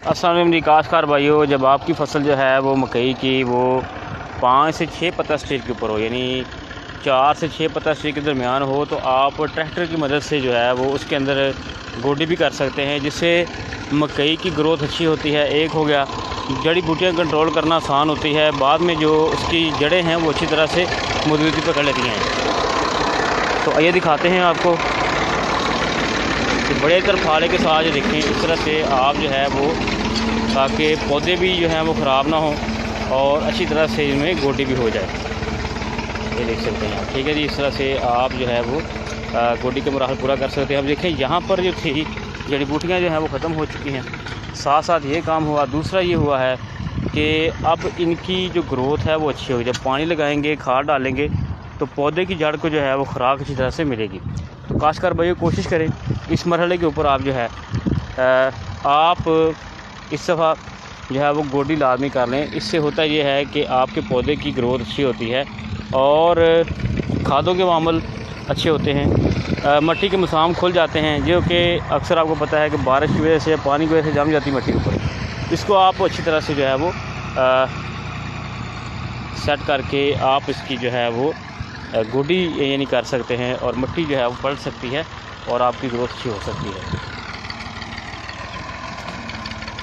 अस्सलाम वालेकुम जी काश्तकार भाइयों, जब आपकी फ़सल जो है वो मकई की वो 5 से 6 पत्ता स्टेज के ऊपर हो, यानी 4 से 6 पत्ता स्टेज के दरमियान हो, तो आप ट्रैक्टर की मदद से जो है वो उसके अंदर गोडी भी कर सकते हैं, जिससे मकई की ग्रोथ अच्छी होती है। एक हो गया, जड़ी बूटियाँ कंट्रोल करना आसान होती है, बाद में जो उसकी जड़ें हैं वो अच्छी तरह से मजबूती पकड़ लेती हैं। तो आइए दिखाते हैं आपको कि बड़े तरफाले के साथ जो देखें, इस तरह से आप जो है वो, ताकि पौधे भी जो हैं वो ख़राब ना हों और अच्छी तरह से इनमें गोडी भी हो जाए। ये देख सकते हैं आप, ठीक है जी। इस तरह से आप जो है वो गोडी के मराहल पूरा कर सकते हैं। अब देखें, यहाँ पर जो थी जड़ी बूटियाँ जो हैं वो ख़त्म हो चुकी हैं। साथ साथ ये काम हुआ, दूसरा ये हुआ है कि अब इनकी जो ग्रोथ है वो अच्छी होगी। जब पानी लगाएंगे, खाद डालेंगे, तो पौधे की जड़ को जो है वो खुराक अच्छी तरह से मिलेगी। तो काश्तकार भाइयों, कोशिश करें इस मरहले के ऊपर आप जो है आप इस दफ़ा जो है वो गोडी लाजमी कर लें। इससे होता ये है कि आपके पौधे की ग्रोथ अच्छी होती है और खादों के मामल अच्छे होते हैं। मिट्टी के मसाम खुल जाते हैं, जो कि अक्सर आपको पता है कि बारिश की वजह से, पानी की वजह से जम जाती है मिट्टी के ऊपर। इसको आप अच्छी तरह से जो है वो सेट करके आप इसकी जो है वो गोडी यानी कर सकते हैं और मिट्टी जो है वो पलट सकती है और आपकी ग्रोथ अच्छी हो सकती है।